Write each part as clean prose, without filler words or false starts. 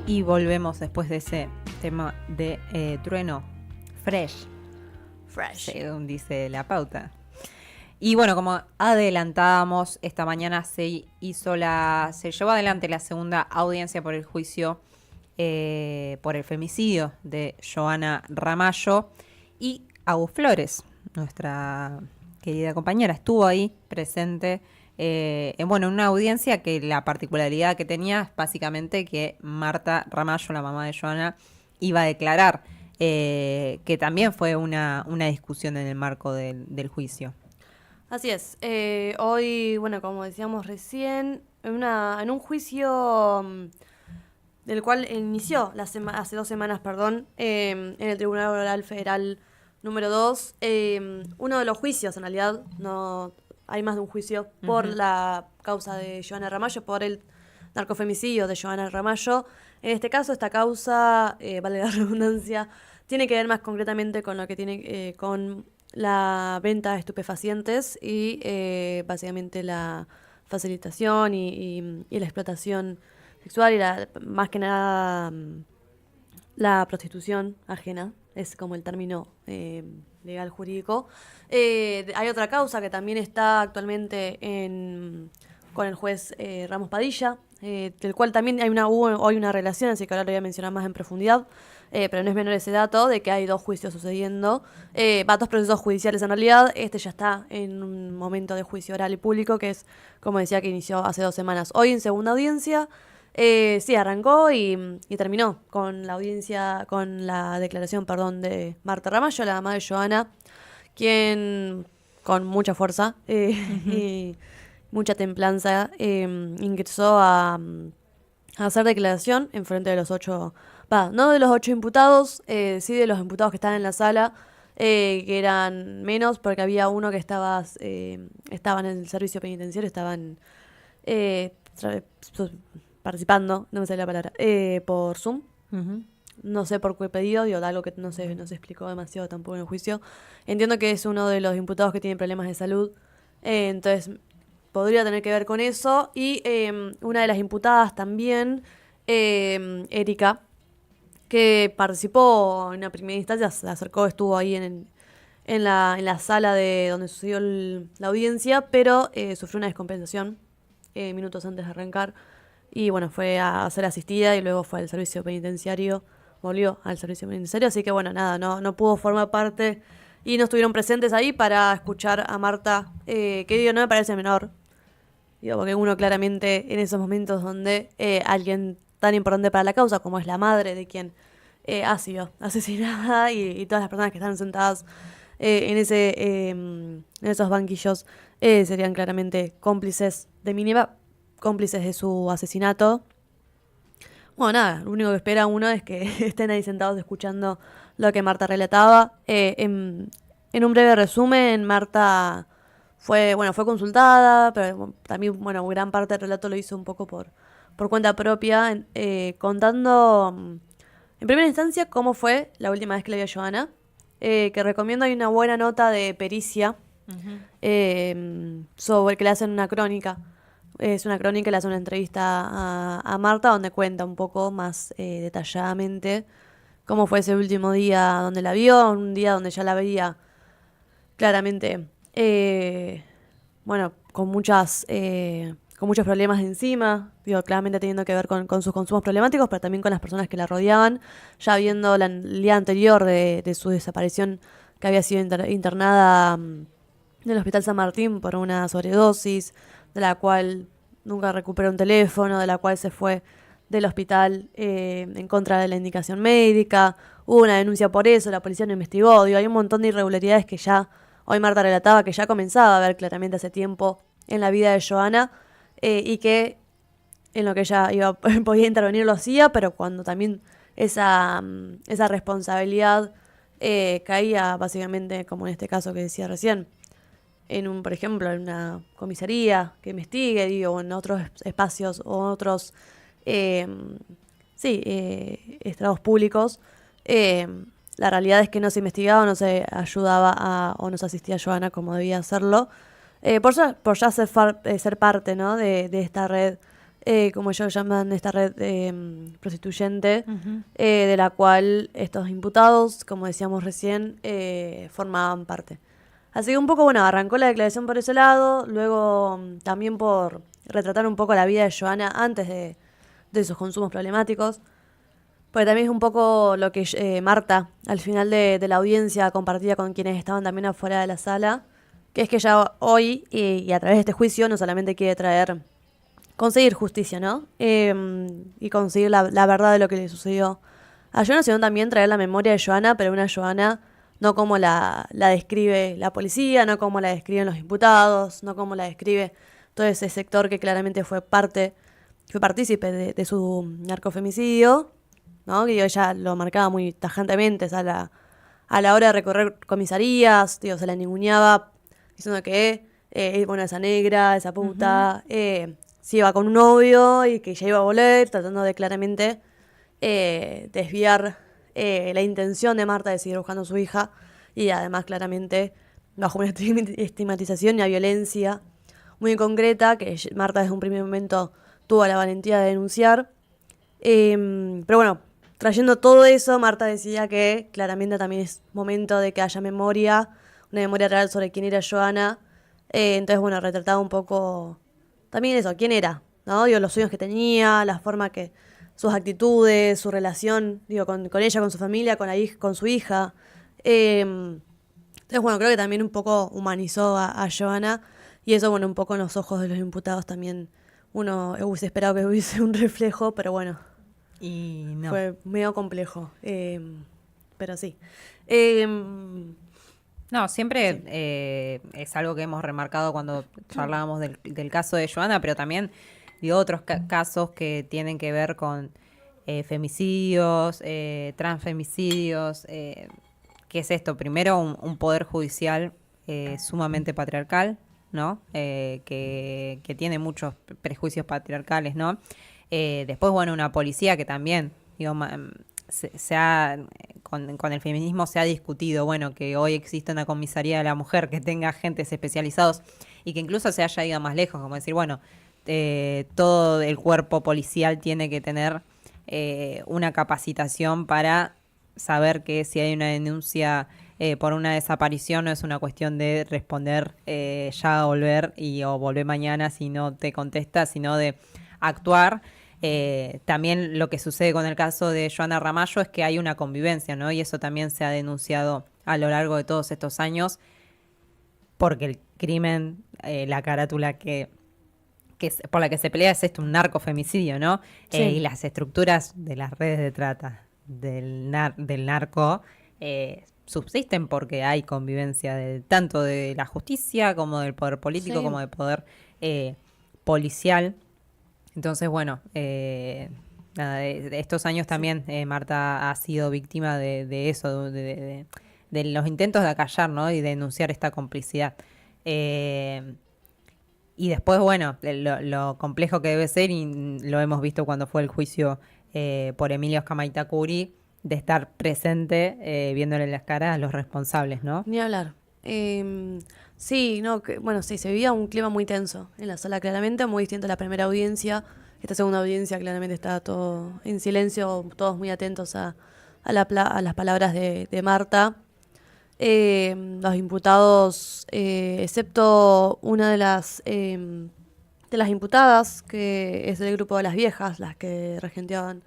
Y volvemos después de ese tema de trueno, fresh, según dice la pauta. Y bueno, como adelantábamos, esta mañana se llevó adelante la segunda audiencia por el juicio por el femicidio de Johanna Ramallo, y Agus Flores, nuestra querida compañera, estuvo ahí presente en una audiencia que la particularidad que tenía es básicamente que Marta Ramallo, la mamá de Johanna, iba a declarar, que también fue una discusión en el marco del juicio. Así es. Hoy, como decíamos recién, en un juicio del cual inició hace 2 semanas, en el Tribunal Oral Federal número 2, uno de los juicios, en realidad, no hay más de un juicio, por la causa de Johanna Ramallo, por el narcofemicidio de Johanna Ramallo. En este caso, esta causa, vale la redundancia, tiene que ver más concretamente con lo que tiene con la venta de estupefacientes y básicamente la facilitación y la explotación sexual y más que nada la prostitución ajena, es como el término legal jurídico. Hay otra causa que también está actualmente con el juez Ramos Padilla, del cual también hubo hoy una relación, así que ahora lo voy a mencionar más en profundidad. Pero no es menor ese dato de que hay 2 juicios sucediendo, 2 procesos judiciales en realidad. Este ya está en un momento de juicio oral y público, que es, como decía, que inició hace 2 semanas. Hoy en segunda audiencia, sí, arrancó y terminó con la audiencia, con la declaración, de Marta Ramallo, la mamá de Johanna, quien con mucha fuerza y mucha templanza ingresó a hacer declaración en frente de los 8, no de los 8 imputados, sí de los imputados que estaban en la sala, que eran menos porque había uno que estaba en el servicio penitenciario, estaban participando, no me sale la palabra, por Zoom. No sé por qué pedido, algo que no se explicó demasiado tampoco en el juicio. Entiendo que es uno de los imputados que tiene problemas de salud, entonces podría tener que ver con eso. Y una de las imputadas también, Erika, que participó en la primera instancia, se acercó, estuvo ahí en la sala de donde sucedió la audiencia, pero sufrió una descompensación minutos antes de arrancar. Y fue a ser asistida y luego fue al servicio penitenciario, volvió al servicio penitenciario, así que no pudo formar parte y no estuvieron presentes ahí para escuchar a Marta, que no me parece menor, porque uno claramente en esos momentos donde alguien tan importante para la causa como es la madre de quien ha sido asesinada y todas las personas que están sentadas en esos banquillos serían claramente cómplices de mínima, cómplices de su asesinato. Lo único que espera uno es que estén ahí sentados escuchando lo que Marta relataba. En un breve resumen, Marta fue consultada, pero también, gran parte del relato lo hizo un poco por cuenta propia, contando en primera instancia cómo fue la última vez que le vio a Johanna, que recomiendo. Hay una buena nota de pericia sobre que le hacen una crónica. Es una crónica, le hace una entrevista a Marta donde cuenta un poco más detalladamente cómo fue ese último día donde la vio, un día donde ya la veía claramente, con muchos problemas encima, claramente teniendo que ver con sus consumos problemáticos, pero también con las personas que la rodeaban, ya viendo el día anterior de su desaparición, que había sido internada en el Hospital San Martín por una sobredosis, de la cual nunca recuperó un teléfono, de la cual se fue del hospital en contra de la indicación médica. Hubo una denuncia por eso, la policía no investigó. Hay un montón de irregularidades que ya hoy Marta relataba que ya comenzaba a ver claramente hace tiempo en la vida de Johanna, y que en lo que ella podía intervenir lo hacía, pero cuando también esa responsabilidad caía básicamente, como en este caso que decía recién, por ejemplo, en una comisaría que investigue, o en otros espacios o otros estrados públicos, la realidad es que no se investigaba, no se ayudaba o no se asistía a Johanna como debía hacerlo, por ya ser parte, ¿no?, de esta red como ellos llaman esta red prostituyente, Ujú. de la cual estos imputados, como decíamos recién, formaban parte. Así que un poco, bueno, arrancó la declaración por ese lado, luego también por retratar un poco la vida de Joana antes de sus consumos problemáticos, porque también es un poco lo que Marta, al final de la audiencia, compartía con quienes estaban también afuera de la sala, que es que ella hoy, y a través de este juicio, no solamente quiere conseguir justicia, ¿no? Y conseguir la verdad de lo que le sucedió a Joana, sino también traer la memoria de Joana, pero una Joana no como la describe la policía, no como la describen los imputados, no como la describe todo ese sector que claramente fue partícipe de su narcofemicidio, ¿no? Que ella lo marcaba muy tajantemente, o sea, a la hora de recorrer comisarías, digo, se la ninguneaba diciendo que, bueno, esa negra, esa Ujú. puta, si iba con un novio y que ya iba a volver, tratando de claramente desviar la intención de Marta de seguir buscando a su hija y además claramente bajo una estigmatización y una violencia muy concreta que Marta desde un primer momento tuvo la valentía de denunciar. Pero bueno, trayendo todo eso, Marta decía que claramente también es momento de que haya memoria, una memoria real sobre quién era Joana. Entonces, bueno, retrataba un poco también eso, quién era, ¿no? Digo, los sueños que tenía, la forma que, sus actitudes, su relación, digo, con ella, con su familia, con su hija. Entonces, bueno, creo que también un poco humanizó a Joana y eso, bueno, un poco en los ojos de los imputados también uno hubiese esperado que hubiese un reflejo, pero bueno, Y no. fue medio complejo. Pero sí. Eh, No, siempre sí. es algo que hemos remarcado cuando charlábamos del caso de Joana, pero también de otros casos que tienen que ver con femicidios, transfemicidios. ¿Qué es esto? Primero, un poder judicial sumamente patriarcal, ¿no? Que tiene muchos prejuicios patriarcales, ¿no? Después, bueno, una policía que también, digo, con el feminismo se ha discutido, bueno, que hoy existe una comisaría de la mujer que tenga agentes especializados y que incluso se haya ido más lejos, como decir, bueno, todo el cuerpo policial tiene que tener una capacitación para saber que si hay una denuncia por una desaparición no es una cuestión de responder ya volver o volver mañana si no te contesta, sino de actuar. También lo que sucede con el caso de Joana Ramallo es que hay una convivencia, ¿no? Y eso también se ha denunciado a lo largo de todos estos años, porque el crimen, la carátula por la que se pelea es esto, un narcofemicidio, ¿no? Y Sí. las estructuras de las redes de trata del narco subsisten porque hay convivencia tanto de la justicia como del poder político, como Sí. del poder policial. Entonces, bueno, nada, de estos años Sí. también Marta ha sido víctima de eso, de los intentos de acallar, ¿no? Y denunciar esta complicidad. Eh, y después, bueno, lo complejo que debe ser, y lo hemos visto cuando fue el juicio por Emilio Escamaita Curi, de estar presente viéndole las caras a los responsables, ¿no? Ni hablar. Sí, no, bueno, sí, se vivía un clima muy tenso en la sala, claramente, muy distinto a la primera audiencia. Esta segunda audiencia claramente estaba todo en silencio, todos muy atentos a las palabras de Marta. Los imputados, excepto una de las imputadas, que es del grupo de las viejas, las que regenteaban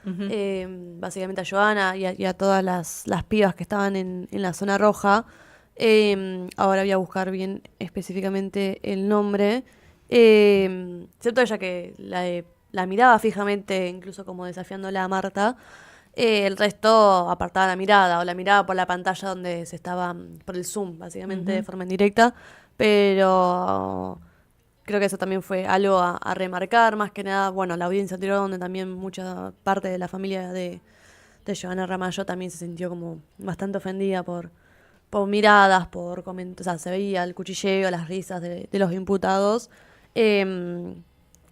Ujú. básicamente a Joana y a todas las pibas que estaban en la zona roja. Ahora voy a buscar bien específicamente el nombre. Excepto ella que la miraba fijamente, incluso como desafiándola a Marta. El resto apartaba la mirada o la miraba por la pantalla donde se estaba, por el Zoom, básicamente de Ujú. forma indirecta. Pero creo que eso también fue algo a remarcar, más que nada, bueno, la audiencia anterior, donde también mucha parte de la familia de Joana Ramallo también se sintió como bastante ofendida por miradas, por comentarios, o sea, se veía el cuchilleo, las risas de los imputados, eh,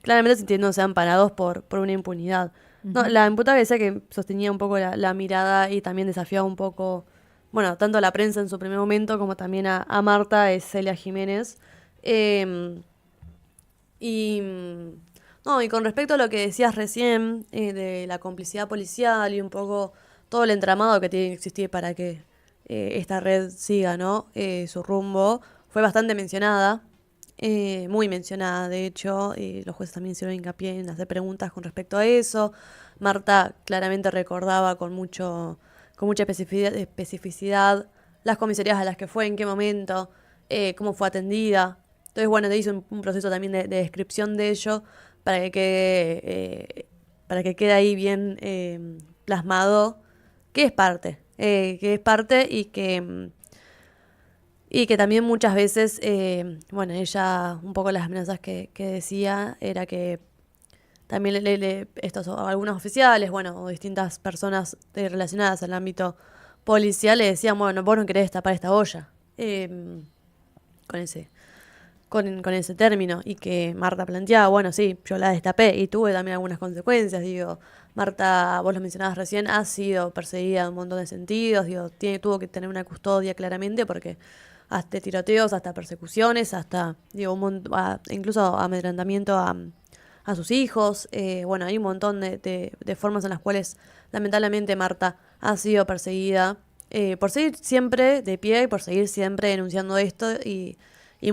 claramente sintiéndose amparados por una impunidad. No, Ujú. la imputada decía que sostenía un poco la mirada y también desafiaba un poco, bueno, tanto a la prensa en su primer momento como también a Marta, es Celia Jiménez. Eh, y No, y con respecto a lo que decías recién, de la complicidad policial y un poco todo el entramado que tiene que existir para que esta red siga, ¿no? Su rumbo, fue bastante mencionada, muy mencionada, de hecho, y los jueces también hicieron hincapié en hacer preguntas con respecto a eso. Marta claramente recordaba con mucha especificidad las comisarías a las que fue, en qué momento, cómo fue atendida. Entonces, bueno, te hizo un proceso también de descripción de ello para que quede ahí bien plasmado que es parte y que también muchas veces, bueno, ella, un poco las amenazas que decía, era que también algunos oficiales, bueno, o distintas personas relacionadas al ámbito policial le decían, bueno, vos no querés tapar esta olla, con ese término, y que Marta planteaba, bueno, sí, yo la destapé y tuve también algunas consecuencias, digo, Marta, vos lo mencionabas recién, ha sido perseguida en un montón de sentidos, digo, tuvo que tener una custodia claramente porque hasta tiroteos, hasta persecuciones, hasta, digo, incluso amedrentamiento a sus hijos, bueno, hay un montón de formas en las cuales lamentablemente Marta ha sido perseguida, por seguir siempre de pie y por seguir siempre denunciando esto y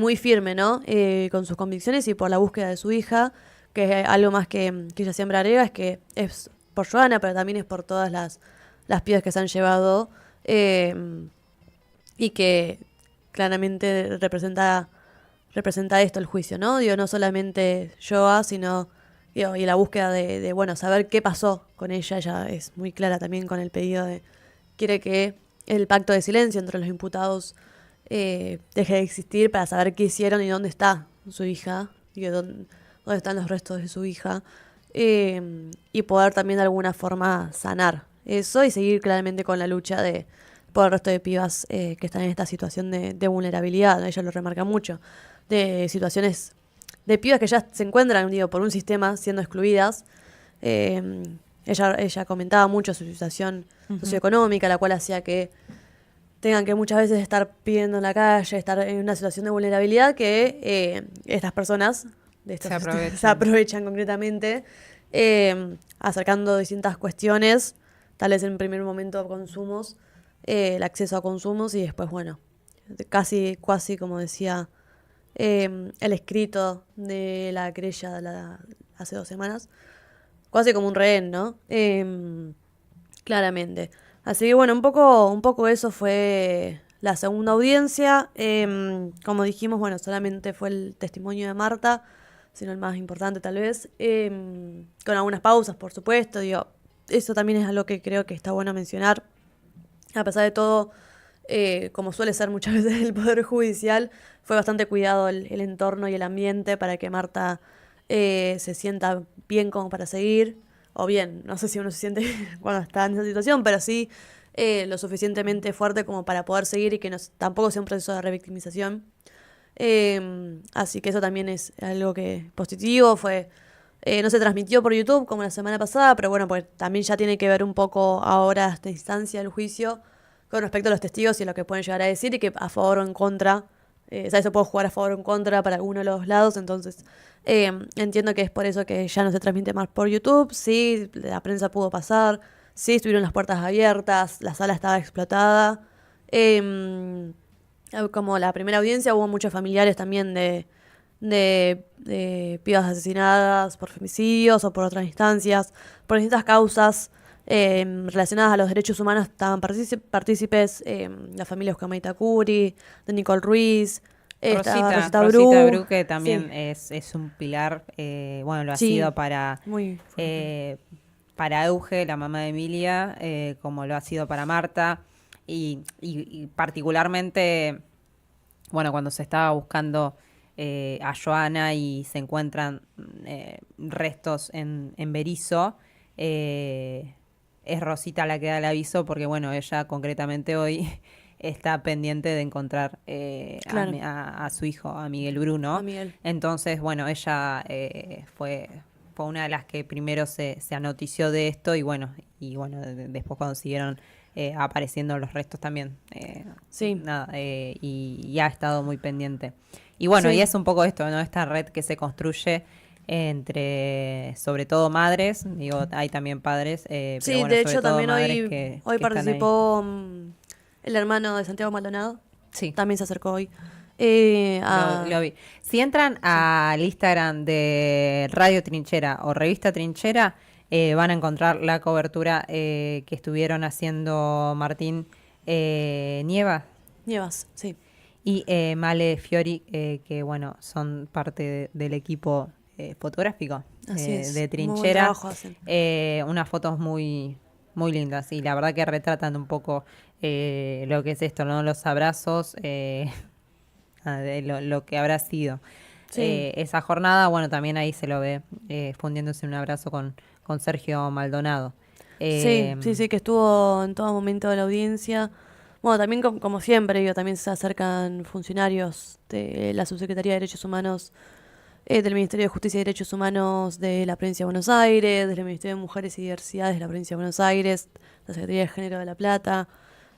muy firme, ¿no? Con sus convicciones y por la búsqueda de su hija, que es algo más que ella siempre agrega, es que es por Joana, pero también es por todas las pibas que se han llevado y que claramente representa esto el juicio, ¿no? Digo, no solamente Joa, sino digo, y la búsqueda bueno, saber qué pasó con ella. Ella es muy clara también con el pedido quiere que el pacto de silencio entre los imputados deje de existir para saber qué hicieron y dónde está su hija, digo, dónde están los restos de su hija, y poder también de alguna forma sanar eso y seguir claramente con la lucha por el resto de pibas que están en esta situación de vulnerabilidad. Ella lo remarca mucho, de situaciones de pibas que ya se encuentran, digo, por un sistema siendo excluidas. Ella comentaba mucho su situación socioeconómica, la cual hacía que tengan que muchas veces estar pidiendo en la calle, estar en una situación de vulnerabilidad que estas personas se aprovechan concretamente, acercando distintas cuestiones, tal vez en primer momento consumos, el acceso a consumos y después, bueno, casi como decía el escrito de la querella hace 2 semanas, casi como un rehén, ¿no? Claramente. Así que bueno, un poco eso fue la segunda audiencia. Como dijimos, bueno, solamente fue el testimonio de Marta, sino el más importante tal vez, con algunas pausas, por supuesto. Digo, eso también es algo que creo que está bueno mencionar. A pesar de todo, como suele ser muchas veces el Poder Judicial, fue bastante cuidado el entorno y el ambiente para que Marta se sienta bien como para seguir. O bien, no sé si uno se siente cuando está en esa situación, pero sí lo suficientemente fuerte como para poder seguir y que tampoco sea un proceso de revictimización. Así que eso también es algo que positivo. No se transmitió por YouTube como la semana pasada, pero bueno, pues también ya tiene que ver un poco ahora esta instancia del juicio con respecto a los testigos y lo que pueden llegar a decir y que a favor o en contra, o sea, eso puede jugar a favor o en contra para alguno de los lados, entonces entiendo que es por eso que ya no se transmite más por YouTube. Sí, la prensa pudo pasar, sí, estuvieron las puertas abiertas, la sala estaba explotada. Como la primera audiencia hubo muchos familiares también de pibas asesinadas por femicidios o por otras instancias, por distintas causas relacionadas a los derechos humanos. Estaban partícipes la familia Oscar Maitacuri, de Nicole Ruiz, Rosita Bru, que también es un pilar, bueno, lo ha sido para Euge, la mamá de Emilia, como lo ha sido para Marta, y particularmente, bueno, cuando se estaba buscando a Joana y se encuentran restos en Berisso, es Rosita la que da el aviso porque, bueno, ella concretamente hoy está pendiente de encontrar claro, a su hijo, a Miguel Bruno. a Miguel. Entonces, bueno, ella fue una de las que primero se anotició de esto y bueno, después cuando siguieron apareciendo los restos también. Sí. Nada, y ha estado muy pendiente. Y bueno, Sí. y es un poco esto, ¿no? Esta red que se construye entre, sobre todo madres, digo, hay también padres, pero Sí, bueno, de sobre hecho todo también madres hoy, que hoy están ahí. participó el hermano de Santiago Maldonado, Sí. también se acercó hoy. Lo vi. Si entran Sí. al Instagram de Radio Trinchera o Revista Trinchera, van a encontrar la cobertura que estuvieron haciendo Martín Nieva Nievas, sí. y Male Fiori, que bueno, son parte del equipo fotográfico Así es, de muy buen Trinchera. trabajo hacen. Unas fotos muy lindas y la verdad que retratan un poco lo que es esto, ¿no? Los abrazos, de lo que habrá sido. Sí, Esa jornada, bueno, también ahí se lo ve fundiéndose un abrazo con Sergio Maldonado. sí, Eh, sí, sí, que estuvo en todo momento de la audiencia. Bueno, también como siempre, digo, también se acercan funcionarios de la Subsecretaría de Derechos Humanos, del Ministerio de Justicia y Derechos Humanos de la Provincia de Buenos Aires, del Ministerio de Mujeres y Diversidades de la Provincia de Buenos Aires, la Secretaría de Género de La Plata,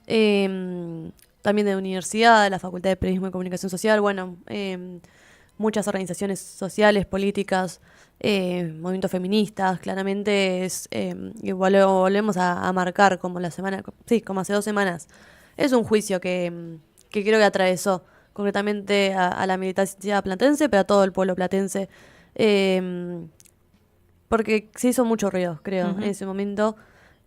también de la Universidad, de la Facultad de Periodismo y Comunicación Social, bueno, muchas organizaciones sociales, políticas, movimientos feministas, claramente es, y volvemos a marcar como la semana, sí, como hace 2 semanas. Es un juicio que creo que atravesó concretamente a la militancia platense, pero a todo el pueblo platense, porque se hizo mucho ruido, creo, en Ujú. ese momento.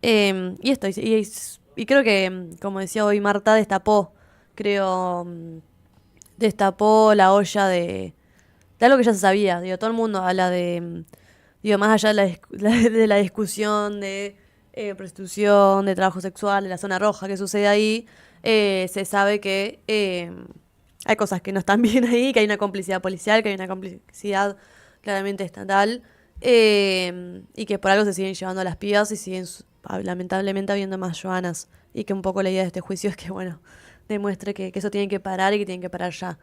Y esto, y creo que, como decía hoy Marta, creo, destapó la olla de algo que ya se sabía. Digo, todo el mundo habla digo, más allá de de la discusión de prostitución, de trabajo sexual, de la zona roja que sucede ahí, se sabe que hay cosas que no están bien ahí, que hay una complicidad policial, que hay una complicidad claramente estatal, y que por algo se siguen llevando a las pibas y siguen lamentablemente habiendo más Joanas. Y que un poco la idea de este juicio es que, bueno, demuestre que eso tiene que parar y que tiene que parar ya.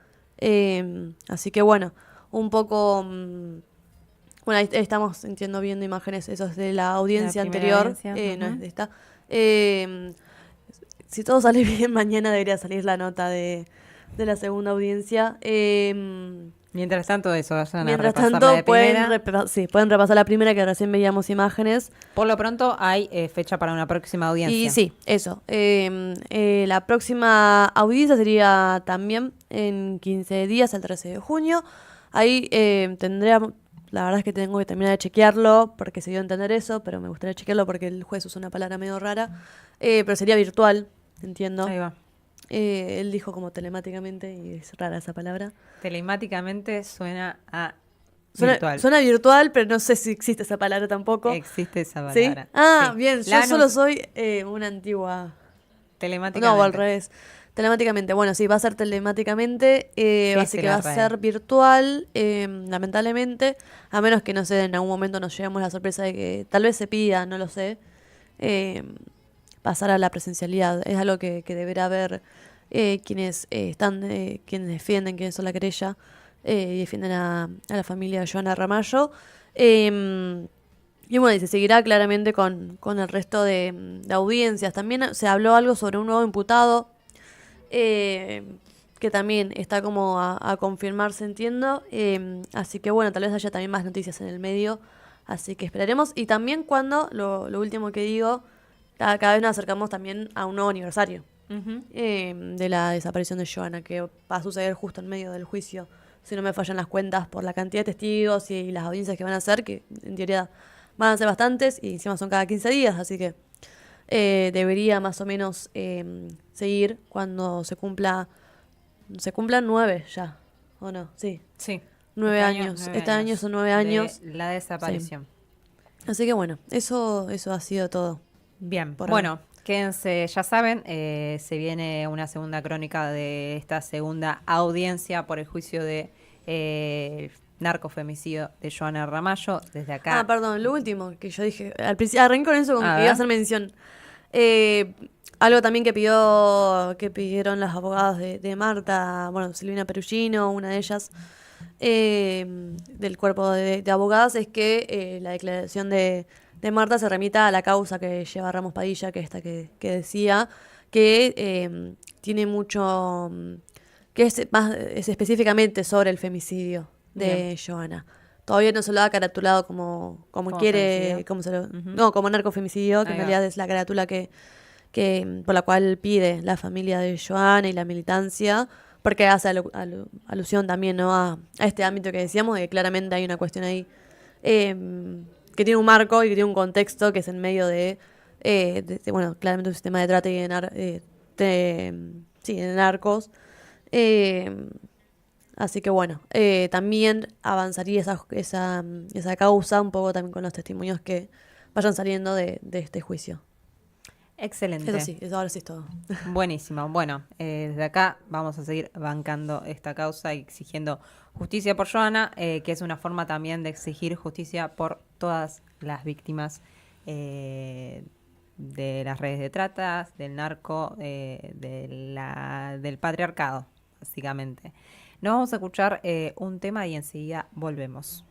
Así que bueno, un poco... bueno, ahí estamos, entiendo, viendo imágenes, esos de la la audiencia primera anterior, audiencia. no es Ujú. de esta. Eh, si todo sale bien, mañana debería salir la nota de la segunda audiencia. Mientras tanto, eso, vayan a Mientras repasar la de tanto, primera. sí, pueden repasar la primera que recién veíamos imágenes. Por lo pronto, hay fecha para una próxima Y audiencia. sí, eso. La próxima audiencia sería también en 15 días, el 13 de junio. Ahí tendríamos, la verdad es que tengo que terminar de chequearlo porque se dio a entender eso, pero me gustaría chequearlo porque el juez usa una palabra medio rara. Pero sería virtual, entiendo. Ahí va. Él dijo como telemáticamente y es rara esa palabra. Telemáticamente suena a Suena, virtual. suena virtual, pero no sé si existe esa palabra tampoco. Existe esa ¿Sí? palabra. Ah, Sí. bien, yo solo Lanus, soy una antigua. No, o al telemáticamente. revés. Telemáticamente. Bueno, sí, va a ser telemáticamente. ¿Qué Así dice que la va a RAE? ser virtual, lamentablemente. A menos que, no sé, en algún momento nos llevemos la sorpresa de que tal vez se pida, no lo sé, eh, pasar a la presencialidad. Es algo que deberá ver quienes quienes defienden, quienes son la querella y defienden a la familia de Joana Ramallo. Eh, y bueno, y se seguirá claramente con el resto de audiencias. También se habló algo sobre un nuevo imputado, eh, que también está como a confirmarse, entiendo. Así que bueno, tal vez haya también más noticias en el medio. Así que esperaremos. Y también cuando, lo último que digo, cada vez nos acercamos también a un nuevo aniversario Ujú. de la desaparición de Joana, que va a suceder justo en medio del juicio, si no me fallan las cuentas, por la cantidad de testigos y las audiencias que van a hacer, que en teoría van a ser bastantes y encima son cada 15 días, así que debería más o menos seguir cuando se cumplan 9 ya, ¿o no? Sí, Sí. 9 años. 9 años Son 9 años. de la Sí. desaparición. Así que bueno, eso ha sido todo Bien, por ahora. bueno, quédense, ya saben, se viene una segunda crónica de esta segunda audiencia por el juicio de narcofemicidio de Joana Ramallo. Desde Ah, acá, perdón, lo último que yo dije, al principio arranqué con eso, con a que iba a ver, hacer mención. Eh, Algo también que pidieron las abogadas de Marta, bueno, Silvina Perugino, una de ellas, del cuerpo de abogadas, es que la declaración de Marta se remita a la causa que lleva Ramos Padilla, que esta que decía, que tiene mucho, que es específicamente sobre el femicidio bien. de Joana. todavía no se lo ha caratulado como Como quiere, femicidio. Ujú. no, como narcofemicidio, que Ahí en va. realidad es la carátula que por la cual pide la familia de Joana y la militancia, porque hace alusión también, ¿no? a este ámbito que decíamos, de que claramente hay una cuestión ahí que tiene un marco y que tiene un contexto que es en medio bueno, claramente un sistema de trata y sí, de narcos. Eh, Así que bueno, también avanzaría esa causa un poco también con los testimonios que vayan saliendo de este juicio. Eso Excelente. sí, eso ahora sí es todo. Buenísimo. Bueno, desde acá vamos a seguir bancando esta causa y exigiendo justicia por Joana, que es una forma también de exigir justicia por todas las víctimas de las redes de trata, del narco, del patriarcado, básicamente. Nos vamos a escuchar un tema y enseguida volvemos.